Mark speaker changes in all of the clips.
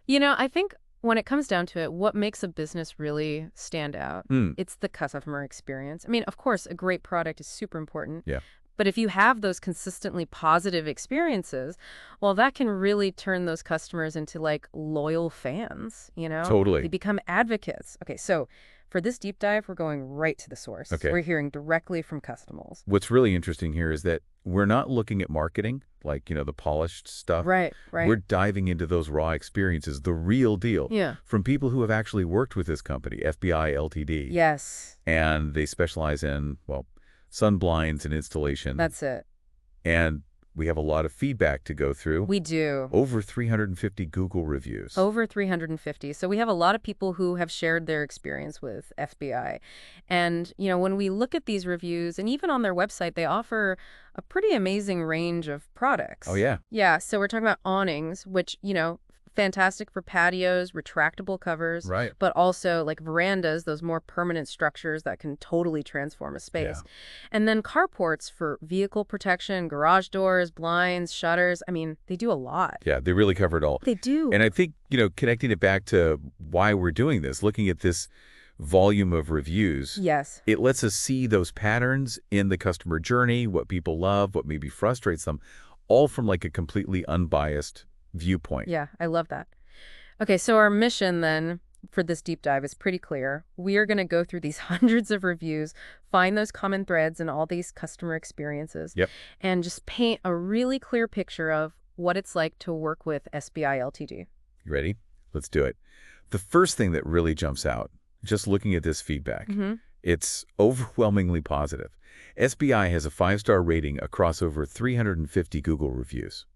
Speaker 1: I think when it comes down to it, what makes a business really stand out,
Speaker 2: Hmm.
Speaker 1: it's the customer experience. I mean, of course, a great product is super important.
Speaker 2: Yeah,
Speaker 1: But if you have those consistently positive experiences, well, that can really turn those customers into like loyal fans. They
Speaker 2: totally.
Speaker 1: become advocates. Okay, so for this deep dive, we're going right to the source.
Speaker 2: Okay.
Speaker 1: We're hearing directly from customers.
Speaker 2: What's really interesting here is that we're not looking at marketing, like, the polished stuff.
Speaker 1: Right,
Speaker 2: We're
Speaker 1: right.
Speaker 2: diving into those raw experiences, the real deal,
Speaker 1: Yeah.
Speaker 2: from people who have actually worked with this company, FBI Ltd.
Speaker 1: Yes,
Speaker 2: And they specialize in, well, sun blinds and installation.
Speaker 1: that's it.
Speaker 2: And we have a lot of feedback to go through.
Speaker 1: We do.
Speaker 2: Over 350 Google reviews.
Speaker 1: Over 350. So we have a lot of people who have shared their experience with FBI. And, when we look at these reviews, and even on their website, they offer a pretty amazing range of products.
Speaker 2: Oh, yeah.
Speaker 1: Yeah, so we're talking about awnings, which, fantastic for patios, retractable covers,
Speaker 2: Right.
Speaker 1: but also like verandas, those more permanent structures that can totally transform a space.
Speaker 2: Yeah.
Speaker 1: And then carports for vehicle protection, garage doors, blinds, shutters. I mean, they do a lot.
Speaker 2: Yeah, they really cover it all.
Speaker 1: They do.
Speaker 2: And I think, connecting it back to why we're doing this, looking at this volume of reviews,
Speaker 1: Yes.
Speaker 2: it lets us see those patterns in the customer journey, what people love, what maybe frustrates them, all from like a completely unbiased viewpoint.
Speaker 1: Yeah, I love that. Okay, so our mission then for this deep dive is pretty clear. We are going to go through these hundreds of reviews, find those common threads in all these customer experiences,
Speaker 2: Yep.
Speaker 1: and just paint a really clear picture of what it's like to work with SBI Ltd.
Speaker 2: You ready? Let's do it. The first thing that really jumps out, just looking at this feedback, it's overwhelmingly positive. SBI has a 5-star rating across over 350 Google reviews.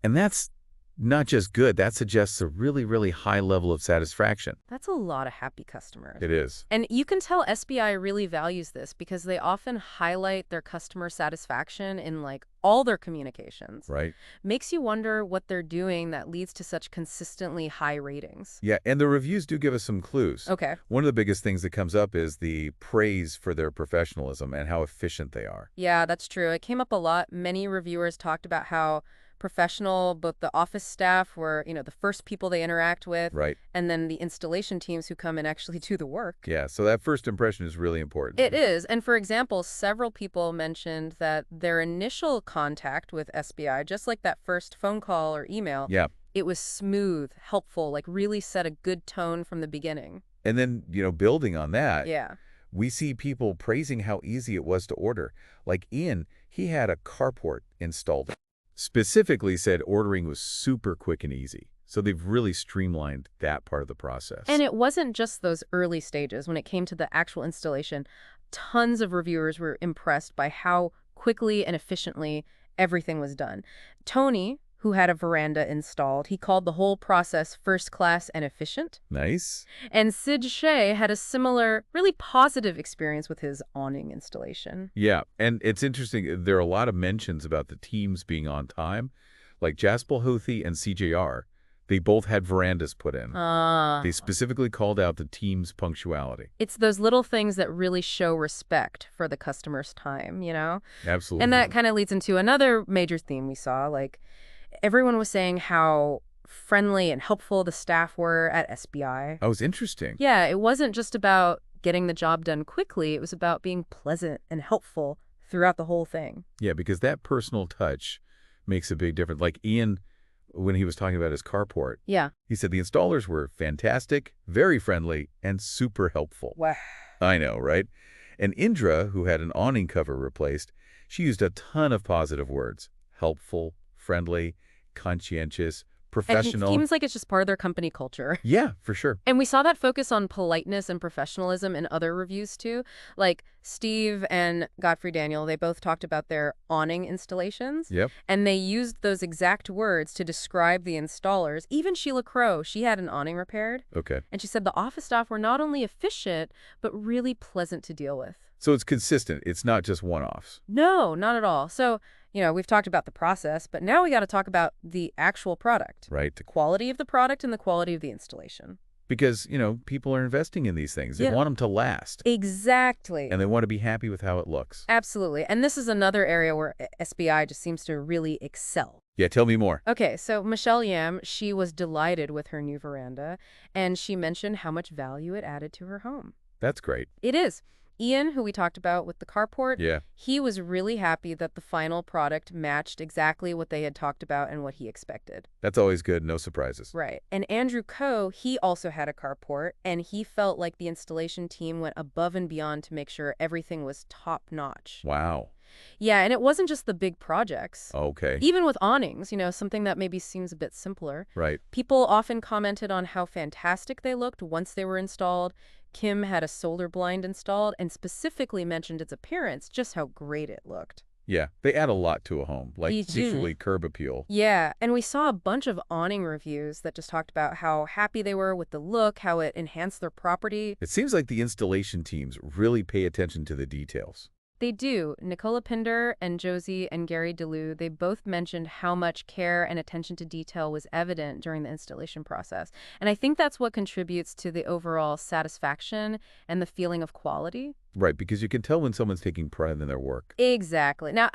Speaker 2: And that's not just good, that suggests a really, really high level of satisfaction.
Speaker 1: That's a lot of happy customers.
Speaker 2: It is.
Speaker 1: And you can tell SBI really values this because they often highlight their customer satisfaction in like all their communications.
Speaker 2: Right?
Speaker 1: Makes you wonder what they're doing that leads to such consistently high ratings.
Speaker 2: Yeah, and the reviews do give us some clues.
Speaker 1: Okay.
Speaker 2: One of the biggest things that comes up is the praise for their professionalism and how efficient they are.
Speaker 1: Yeah, that's true. It came up a lot. Many reviewers talked about how professional both the office staff were, the first people they interact with,
Speaker 2: Right.
Speaker 1: and then the installation teams who come and actually do the work.
Speaker 2: Yeah, so that first impression is really important.
Speaker 1: It is. And for example, several people mentioned that their initial contact with SBI, just like that first phone call or email,
Speaker 2: Yeah.
Speaker 1: it was smooth, helpful, like really set a good tone from the beginning.
Speaker 2: And then, building on that,
Speaker 1: Yeah.
Speaker 2: we see people praising how easy it was to order. Like Ian, he had a carport installed. Specifically said ordering was super quick and easy. So they've really streamlined that part of the process.
Speaker 1: And it wasn't just those early stages. When it came to the actual installation, tons of reviewers were impressed by how quickly and efficiently everything was done. Tony, who had a veranda installed, he called the whole process first class and efficient.
Speaker 2: Nice.
Speaker 1: And Sid Shea had a similar, really positive experience with his awning installation.
Speaker 2: Yeah, and it's interesting. There are a lot of mentions about the teams being on time. Like Jaspel Houthi and CJR, they both had verandas put in. They specifically called out the team's punctuality.
Speaker 1: It's those little things that really show respect for the customer's time,
Speaker 2: Absolutely.
Speaker 1: And that kind of leads into another major theme we saw, like everyone was saying how friendly and helpful the staff were at SBI.
Speaker 2: That was interesting.
Speaker 1: Yeah, it wasn't just about getting the job done quickly. It was about being pleasant and helpful throughout the whole thing.
Speaker 2: Yeah, because that personal touch makes a big difference. Like Ian, when he was talking about his carport,
Speaker 1: Yeah.
Speaker 2: he said the installers were fantastic, very friendly, and super helpful.
Speaker 1: Wow.
Speaker 2: I know, right? And Indra, who had an awning cover replaced, she used a ton of positive words. Helpful, friendly, conscientious,
Speaker 1: And it
Speaker 2: professional.
Speaker 1: seems like it's just part of their company culture.
Speaker 2: Yeah, for sure.
Speaker 1: And we saw that focus on politeness and professionalism in other reviews too. Like Steve and Godfrey Daniel, they both talked about their awning installations.
Speaker 2: Yep.
Speaker 1: And they used those exact words to describe the installers. Even Sheila Crow, she had an awning repaired.
Speaker 2: Okay.
Speaker 1: And she said the office staff were not only efficient, but really pleasant to deal with.
Speaker 2: So it's consistent. It's not just one-offs.
Speaker 1: No, not at all. So, we've talked about the process, but now we got to talk about the actual product.
Speaker 2: Right.
Speaker 1: The quality of the product and the quality of the installation.
Speaker 2: Because, people are investing in these things. They
Speaker 1: Yeah.
Speaker 2: want them to last,
Speaker 1: Exactly.
Speaker 2: and they want to be happy with how it looks.
Speaker 1: Absolutely. And this is another area where SBI just seems to really excel.
Speaker 2: Yeah, tell me more.
Speaker 1: Okay, so Michelle Yam, she was delighted with her new veranda, and she mentioned how much value it added to her home.
Speaker 2: That's great.
Speaker 1: It is. Ian, who we talked about with the carport,
Speaker 2: Yeah,
Speaker 1: he was really happy that the final product matched exactly what they had talked about and what he expected.
Speaker 2: that's always good. No surprises.
Speaker 1: Right. And Andrew Coe, he also had a carport, and he felt like the installation team went above and beyond to make sure everything was top-notch.
Speaker 2: Wow.
Speaker 1: Yeah, and it wasn't just the big projects.
Speaker 2: Okay.
Speaker 1: Even with awnings, something that maybe seems a bit simpler,
Speaker 2: Right.
Speaker 1: people often commented on how fantastic they looked once they were installed. Kim had a solar blind installed and specifically mentioned its appearance, just how great it looked.
Speaker 2: Yeah, they add a lot to a home, like
Speaker 1: They do.
Speaker 2: usually curb appeal.
Speaker 1: Yeah, and we saw a bunch of awning reviews that just talked about how happy they were with the look, how it enhanced their property.
Speaker 2: It seems like the installation teams really pay attention to the details.
Speaker 1: They do. Nicola Pinder and Josie and Gary DeLue, they both mentioned how much care and attention to detail was evident during the installation process. And I think that's what contributes to the overall satisfaction and the feeling of quality.
Speaker 2: Right, because you can tell when someone's taking pride in their work.
Speaker 1: Exactly. Now,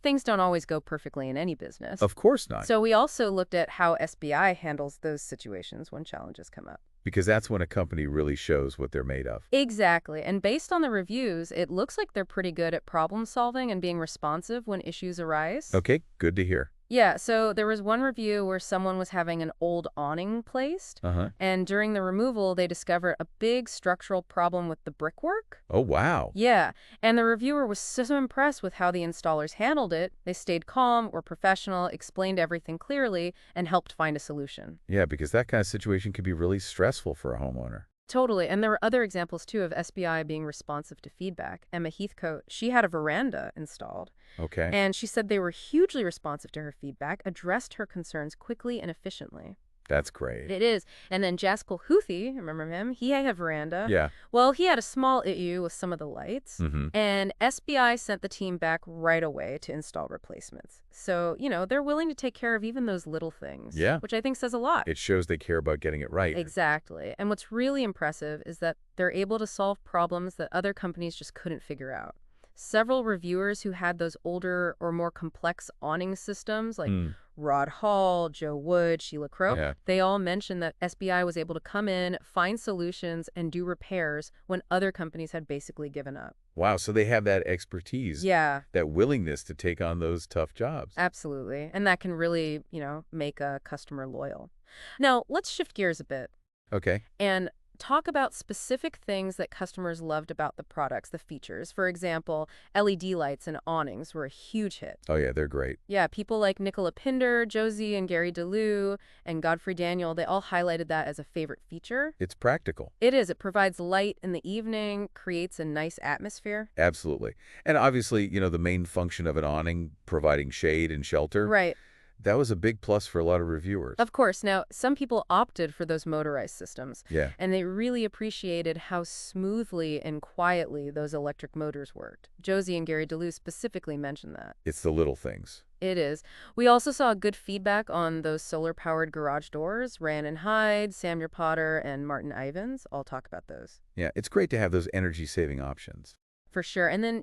Speaker 1: things don't always go perfectly in any business.
Speaker 2: Of course not,
Speaker 1: So we also looked at how SBI handles those situations when challenges come up.
Speaker 2: because that's when a company really shows what they're made of.
Speaker 1: Exactly. And based on the reviews, it looks like they're pretty good at problem solving and being responsive when issues arise.
Speaker 2: Okay, good to hear.
Speaker 1: Yeah, so there was one review where someone was having an old awning placed,
Speaker 2: Uh-huh.
Speaker 1: and during the removal, they discovered a big structural problem with the brickwork.
Speaker 2: Oh, wow.
Speaker 1: Yeah, and the reviewer was so impressed with how the installers handled it. They stayed calm, were professional, explained everything clearly, and helped find a solution.
Speaker 2: Yeah, because that kind of situation can be really stressful for a homeowner.
Speaker 1: Totally, and there were other examples, too, of SBI being responsive to feedback. Emma Heathcote, she had a veranda installed,
Speaker 2: Okay.
Speaker 1: and she said they were hugely responsive to her feedback, addressed her concerns quickly and efficiently.
Speaker 2: That's great.
Speaker 1: It is. And then Jaskal Houthi, remember him? He had a veranda.
Speaker 2: Yeah.
Speaker 1: Well, he had a small issue with some of the lights,
Speaker 2: Mm-hmm.
Speaker 1: and SBI sent the team back right away to install replacements. So, they're willing to take care of even those little things.
Speaker 2: Yeah.
Speaker 1: Which I think says a lot.
Speaker 2: It shows they care about getting it right.
Speaker 1: Exactly. And what's really impressive is that they're able to solve problems that other companies just couldn't figure out. Several reviewers who had those older or more complex awning systems, like
Speaker 2: Mm.
Speaker 1: Rod Hall, Joe Wood, Sheila Crow,
Speaker 2: Yeah.
Speaker 1: they all mentioned that SBI was able to come in, find solutions, and do repairs when other companies had basically given up.
Speaker 2: Wow, so they have that expertise,
Speaker 1: Yeah,
Speaker 2: that willingness to take on those tough jobs.
Speaker 1: absolutely. And that can really, make a customer loyal. Now, let's shift gears a bit
Speaker 2: Okay.
Speaker 1: and talk about specific things that customers loved about the products, the features. For example, LED lights and awnings were a huge hit.
Speaker 2: Oh, yeah, they're great.
Speaker 1: Yeah, people like Nicola Pinder, Josie and Gary DeLue, and Godfrey Daniel, they all highlighted that as a favorite feature.
Speaker 2: It's practical.
Speaker 1: It is. It provides light in the evening, creates a nice atmosphere.
Speaker 2: Absolutely. And obviously, the main function of an awning, providing shade and shelter,
Speaker 1: Right.
Speaker 2: that was a big plus for a lot of reviewers.
Speaker 1: Of course. Now, some people opted for those motorized systems,
Speaker 2: Yeah.
Speaker 1: and they really appreciated how smoothly and quietly those electric motors worked. Josie and Gary DeLue specifically mentioned that.
Speaker 2: It's the little things.
Speaker 1: It is. We also saw good feedback on those solar-powered garage doors. Rhiannon Hyde, Samuel Potter, and Martin Ivins all talk about those.
Speaker 2: Yeah, it's great to have those energy-saving options.
Speaker 1: For sure. And then,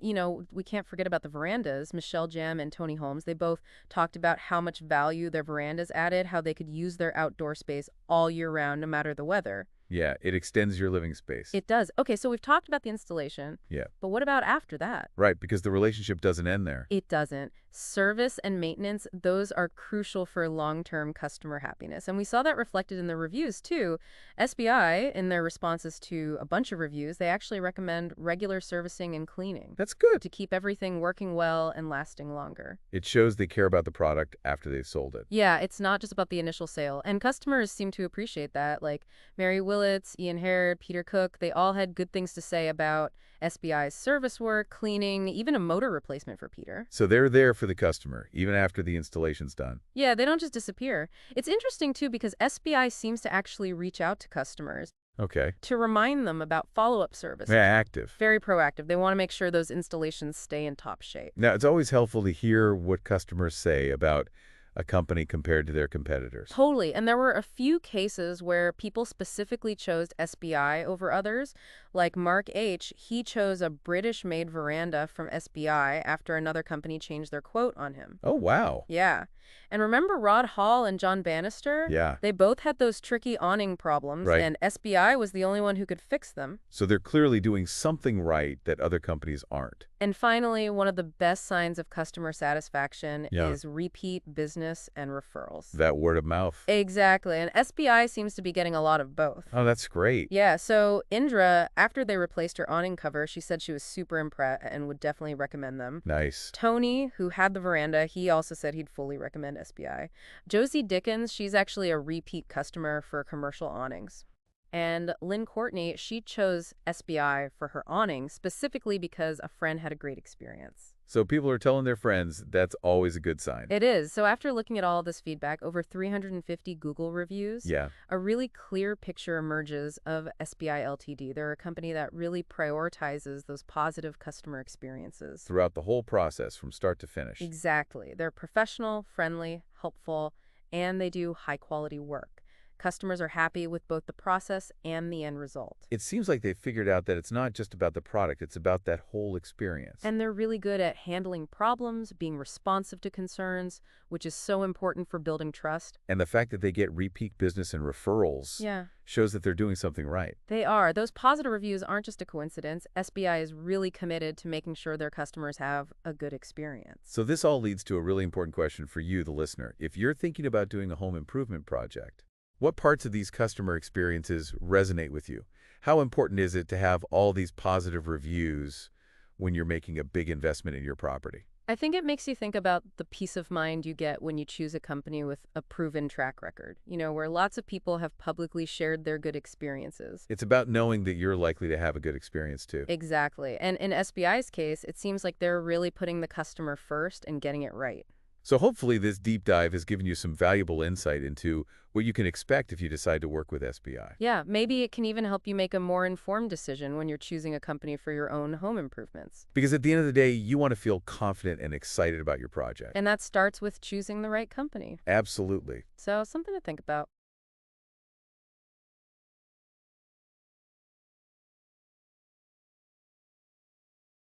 Speaker 1: we can't forget about the verandas. Michelle Jam and Tony Holmes, they both talked about how much value their verandas added, how they could use their outdoor space all year round, no matter the weather.
Speaker 2: Yeah, it extends your living space.
Speaker 1: It does. Okay, so we've talked about the installation.
Speaker 2: Yeah.
Speaker 1: But what about after that?
Speaker 2: Right, because the relationship doesn't end there.
Speaker 1: It doesn't. Service and maintenance, those are crucial for long-term customer happiness. And we saw that reflected in the reviews, too. SBI, in their responses to a bunch of reviews, they actually recommend regular servicing and cleaning
Speaker 2: That's good.
Speaker 1: to keep everything working well and lasting longer.
Speaker 2: It shows they care about the product after they've sold it.
Speaker 1: Yeah, it's not just about the initial sale. And customers seem to appreciate that. Like Mary Willits, Ian Harrod, Peter Cook, they all had good things to say about SBI's service work, cleaning, even a motor replacement for Peter.
Speaker 2: So they're there for the customer, even after the installation's done.
Speaker 1: Yeah, they don't just disappear. It's interesting, too, because SBI seems to actually reach out to customers
Speaker 2: Okay.
Speaker 1: to remind them about follow-up services.
Speaker 2: Yeah, active.
Speaker 1: Very proactive. They want to make sure those installations stay in top shape.
Speaker 2: Now, it's always helpful to hear what customers say about a company compared to their competitors.
Speaker 1: Totally. And there were a few cases where people specifically chose SBI over others. Like Mark H., he chose a British-made veranda from SBI after another company changed their quote on him.
Speaker 2: Oh, wow.
Speaker 1: Yeah. And remember Rod Hall and John Bannister?
Speaker 2: Yeah,
Speaker 1: They both had those tricky awning problems,
Speaker 2: right.
Speaker 1: and SBI was the only one who could fix them.
Speaker 2: So they're clearly doing something right that other companies aren't.
Speaker 1: And finally, one of the best signs of customer satisfaction
Speaker 2: Yeah,
Speaker 1: is repeat business and referrals.
Speaker 2: that word of mouth.
Speaker 1: Exactly. And SBI seems to be getting a lot of both.
Speaker 2: Oh, that's great.
Speaker 1: Yeah, so Indra, after they replaced her awning cover, she said she was super impressed and would definitely recommend them.
Speaker 2: Nice.
Speaker 1: Tony, who had the veranda, he also said he'd fully recommend SBI. Josie Dickens, she's actually a repeat customer for commercial awnings. And Lynn Courtney, she chose SBI for her awning specifically because a friend had a great experience.
Speaker 2: So people are telling their friends, that's always a good sign.
Speaker 1: It is. So after looking at all this feedback, over 350 Google reviews,
Speaker 2: Yeah.
Speaker 1: a really clear picture emerges of SBI Ltd. They're a company that really prioritizes those positive customer experiences.
Speaker 2: Throughout the whole process from start to finish.
Speaker 1: Exactly. They're professional, friendly, helpful, and they do high-quality work. Customers are happy with both the process and the end result.
Speaker 2: It seems like they've figured out that it's not just about the product, it's about that whole experience.
Speaker 1: And they're really good at handling problems, being responsive to concerns, which is so important for building trust.
Speaker 2: And the fact that they get repeat business and referrals
Speaker 1: Yeah,
Speaker 2: shows that they're doing something right.
Speaker 1: they are. Those positive reviews aren't just a coincidence. SBI is really committed to making sure their customers have a good experience.
Speaker 2: So this all leads to a really important question for you, the listener. If you're thinking about doing a home improvement project, what parts of these customer experiences resonate with you? How important is it to have all these positive reviews when you're making a big investment in your property?
Speaker 1: I think it makes you think about the peace of mind you get when you choose a company with a proven track record, where lots of people have publicly shared their good experiences.
Speaker 2: It's about knowing that you're likely to have a good experience too.
Speaker 1: Exactly. And in SBI's case, it seems like they're really putting the customer first and getting it right.
Speaker 2: So hopefully this deep dive has given you some valuable insight into what you can expect if you decide to work with SBI.
Speaker 1: Yeah, maybe it can even help you make a more informed decision when you're choosing a company for your own home improvements.
Speaker 2: Because at the end of the day, you want to feel confident and excited about your project.
Speaker 1: And that starts with choosing the right company.
Speaker 2: Absolutely.
Speaker 1: So something to think about.